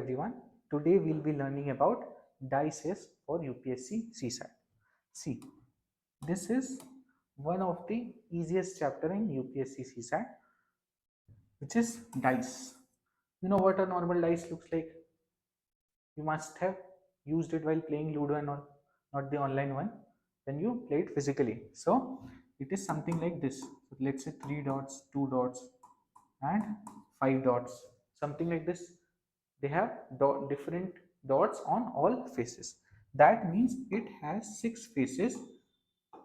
everyone. Today we'll be learning about dices for UPSC CSAT. See, this is one of the easiest chapter in UPSC CSAT, which is dice. You know what a normal dice looks like? You must have used it while playing Ludo and all, not the online one, when you play it physically. So it is something like this. So let's say 3 dots, 2 dots, and 5 dots, something like this. They have different dots on all faces. That means it has 6 faces,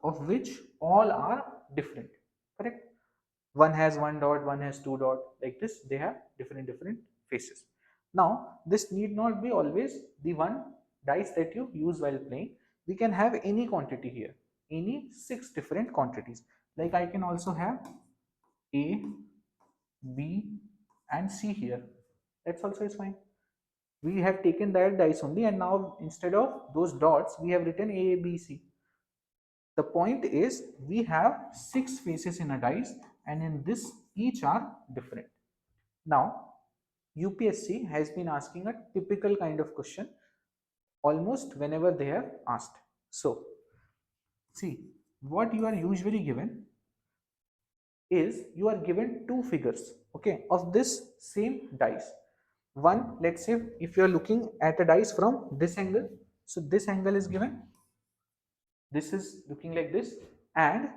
of which all are different. Correct? One has 1 dot, one has 2 dot, like this. They have different faces. Now this need not be always the one dice that you use while playing. We can have any quantity here, any 6 different quantities. Like I can also have A, B and C here. That's also is fine. We have taken that dice only, and now instead of those dots we have written A, B, C. The point is we have 6 faces in a dice, and in this each are different. Now UPSC has been asking a typical kind of question almost whenever they have asked. So see, what you are usually given is you are given 2 figures, okay, of this same dice. One, let's say if you are looking at a dice from this angle, so this angle is given, this is looking like this, and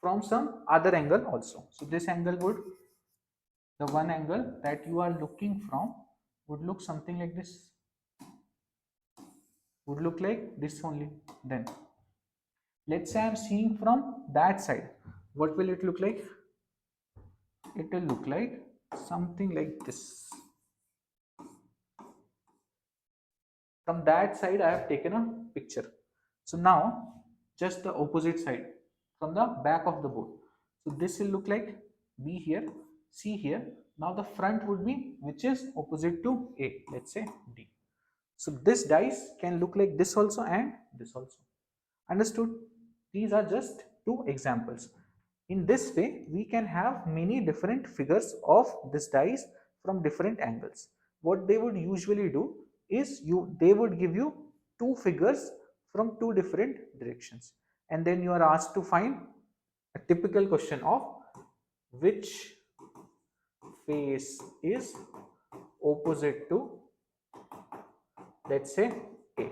from some other angle also. So this angle would, the one angle that you are looking from would look something like this, would look like this only. Then let's say I am seeing from that side, what will it look like? It will look like something like this. From that side I have taken a picture. So now just the opposite side, from the back of the board. So this will look like B here, C here. Now the front would be which is opposite to A, let's say D. So this dice can look like this also and this also. Understood? These are just 2 examples. In this way we can have many different figures of this dice from different angles. What they would usually do is they would give you 2 figures from 2 different directions, and then you are asked to find a typical question of which face is opposite to, let's say, A,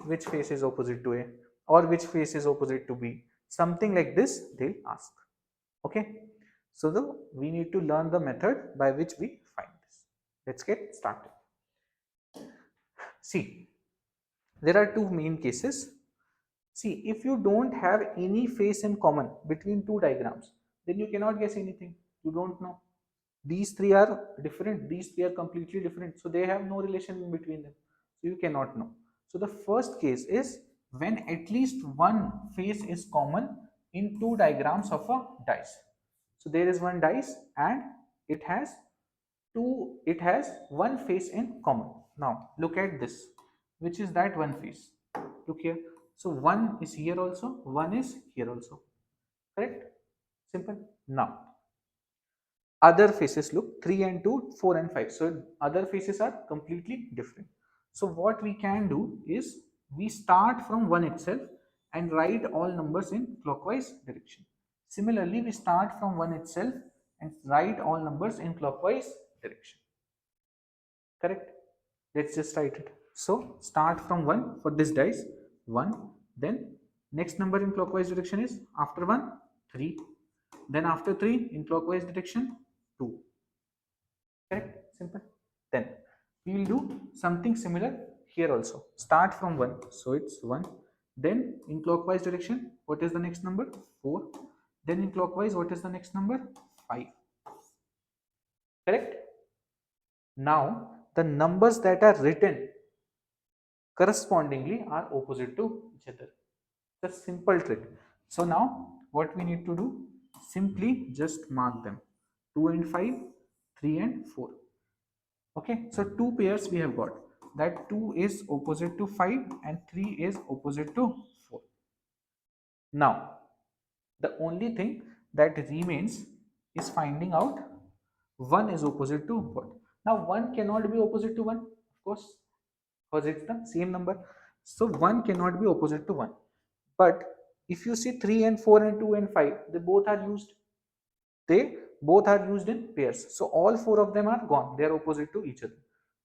which face is opposite to A, or which face is opposite to B, something like this they'll ask. Okay, so we need to learn the method by which we find this. Let's get started. See, there are 2 main cases. See, if you don't have any face in common between 2 diagrams, then you cannot guess anything. You don't know. These 3 are different, these 3 are completely different, so they have no relation in between them. So you cannot know. So the first case is when at least one face is common in 2 diagrams of a dice. So there is one dice and it has one face in common. Now look at this. Which is that one face? Look here. So one is here also, one is here also. Correct? Simple. Now other faces look 3 and 2, 4 and 5. So other faces are completely different. So what we can do is we start from 1 itself and write all numbers in clockwise direction. Similarly, we start from 1 itself and write all numbers in clockwise direction. Correct? Let's just write it. So start from 1 for this dice, 1. Then next number in clockwise direction is after 1, 3. Then after 3 in clockwise direction, 2. Correct? Simple. Then we will do something similar here also. Start from 1. So it's 1. Then in clockwise direction, what is the next number? 4. Then in clockwise, what is the next number? 5. Correct? Now the numbers that are written correspondingly are opposite to each other. It's a simple trick. So now what we need to do? Simply just mark them. 2 and 5, 3 and 4. Okay, so 2 pairs we have got. That 2 is opposite to 5 and 3 is opposite to 4. Now the only thing that remains is finding out 1 is opposite to what? Now 1 cannot be opposite to 1. Of course, because it's the same number. So 1 cannot be opposite to 1. But if you see 3 and 4 and 2 and 5, they both are used. They both are used in pairs. So all 4 of them are gone. They are opposite to each other.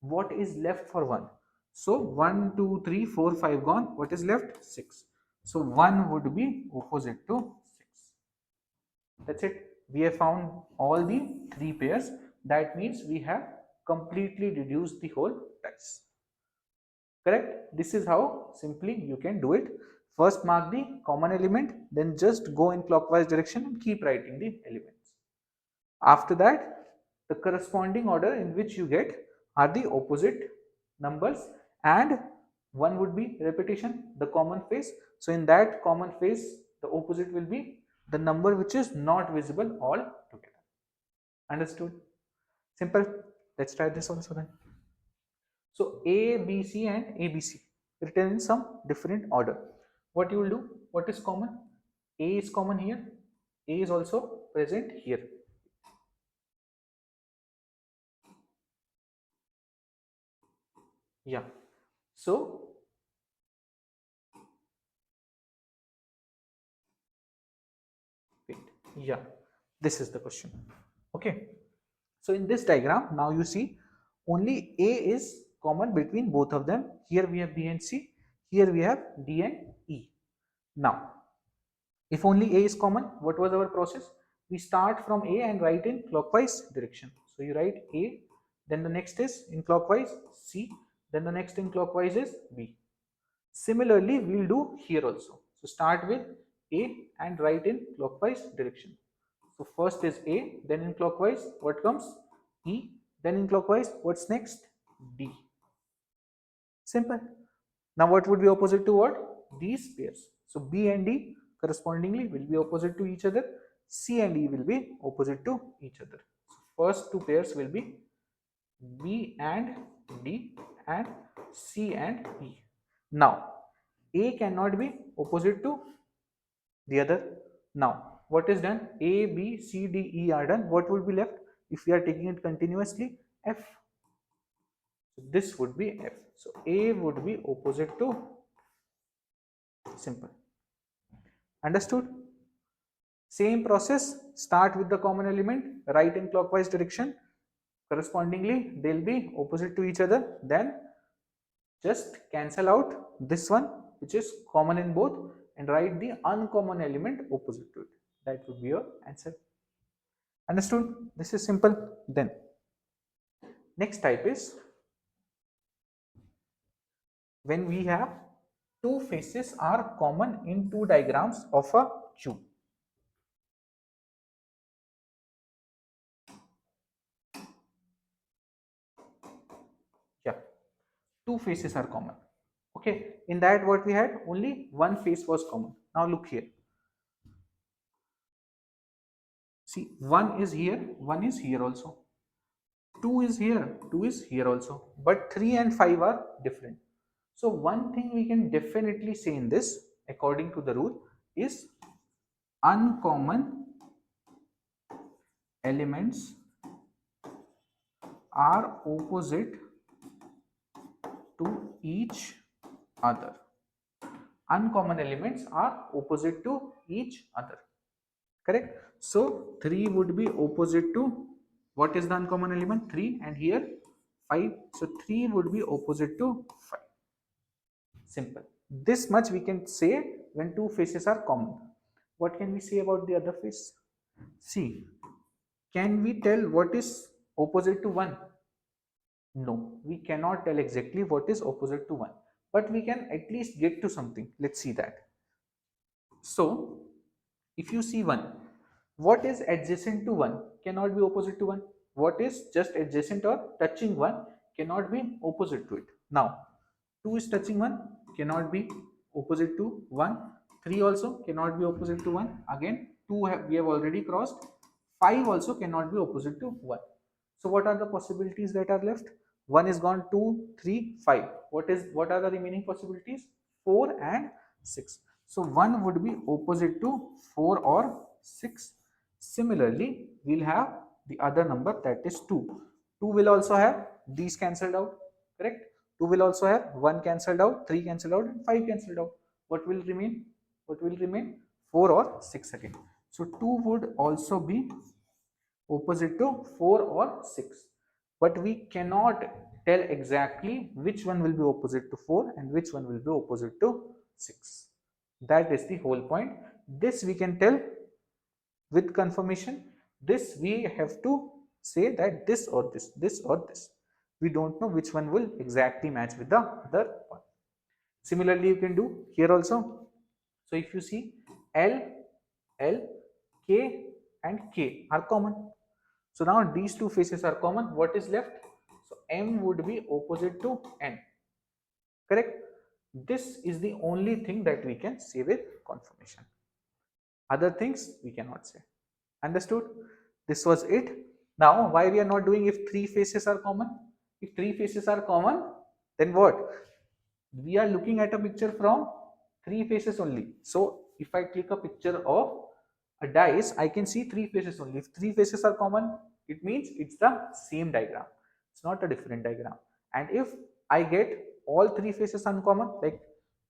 What is left for 1? So 1, 2, 3, 4, 5 gone. What is left? 6. So 1 would be opposite to 6. That's it. We have found all the 3 pairs. That means we have completely reduced the whole dice. Correct? This is how simply you can do it. First mark the common element, then just go in clockwise direction and keep writing the elements. After that, the corresponding order in which you get are the opposite numbers, and one would be repetition, the common phase. So in that common phase, the opposite will be the number which is not visible all together. Understood? Simple. Let's try this also then. So A, B, C and ABC written in some different order. What you will do? What is common? A is common here. A is also present here. Yeah. So wait. Yeah. This is the question. Okay. So in this diagram, now you see only A is common between both of them. Here we have B and C. Here we have D and E. Now, if only A is common, what was our process? We start from A and write in clockwise direction. So you write A, then the next is in clockwise C, then the next in clockwise is B. Similarly, we will do here also. So start with A and write in clockwise direction. So first is A, then in clockwise, what comes? E, then in clockwise, what's next? D. Simple. Now what would be opposite to what? These pairs. So B and D correspondingly will be opposite to each other. C and E will be opposite to each other. So first two pairs will be B and D and C and E. Now A cannot be opposite to the other. Now what is done? A, B, C, D, E are done. What will be left if we are taking it continuously? F. So this would be F. So A would be opposite to, simple. Understood? Same process, start with the common element, write in clockwise direction. Correspondingly, they'll be opposite to each other. Then just cancel out this one, which is common in both, and write the uncommon element opposite to it. That would be your answer. Understood? This is simple. Then, next type is when we have two faces are common in two diagrams of a cube. Yeah, two faces are common. Okay, in that what we had, only one face was common. Now look here. See, one is here, one is here also. 2 is here, 2 is here also. But 3 and 5 are different. So one thing we can definitely say in this, according to the rule, is uncommon elements are opposite to each other. Uncommon elements are opposite to each other. Correct? So 3 would be opposite to, what is the uncommon element? 3, and here 5. So 3 would be opposite to 5. Simple. This much we can say when two faces are common. What can we say about the other face? See, can we tell what is opposite to 1? No, we cannot tell exactly what is opposite to 1. But we can at least get to something. Let's see that. So, if you see 1, what is adjacent to 1 cannot be opposite to 1. What is just adjacent or touching 1 cannot be opposite to it. Now, 2 is touching 1, cannot be opposite to 1. 3 also cannot be opposite to 1. Again, 2 we have already crossed. 5 also cannot be opposite to 1. So what are the possibilities that are left? 1 is gone, 2, 3, 5. What are the remaining possibilities? 4 and 6. So 1 would be opposite to 4 or 6. Similarly, we'll have the other number, that is 2. 2 will also have these cancelled out, correct? 2 will also have 1 cancelled out, 3 cancelled out, and 5 cancelled out. What will remain? What will remain? 4 or 6 again. So 2 would also be opposite to 4 or 6, but we cannot tell exactly which one will be opposite to 4 and which one will be opposite to 6. That is the whole point. This we can tell with confirmation. This we have to say that this or this or this. We don't know which one will exactly match with the other one. Similarly you can do here also. So if you see L, L, K and K are common. So now these two faces are common. What is left? So M would be opposite to N. Correct? This is the only thing that we can say with confirmation. Other things we cannot say. Understood? This was it. Now why we are not doing if three faces are common? If three faces are common, then what? We are looking at a picture from three faces only. So if I click a picture of a dice, I can see three faces only. If three faces are common, it means it's the same diagram. It's not a different diagram. And if I get all three faces uncommon, like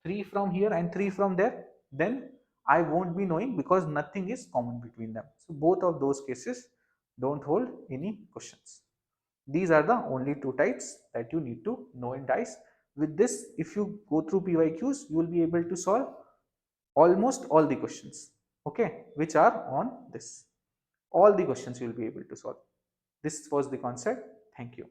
three from here and three from there, then I won't be knowing because nothing is common between them. So both of those cases don't hold any questions. These are the only two types that you need to know in dice. With this, if you go through PYQs, you will be able to solve almost all the questions, okay, which are on this. All the questions you will be able to solve. This was the concept. Thank you.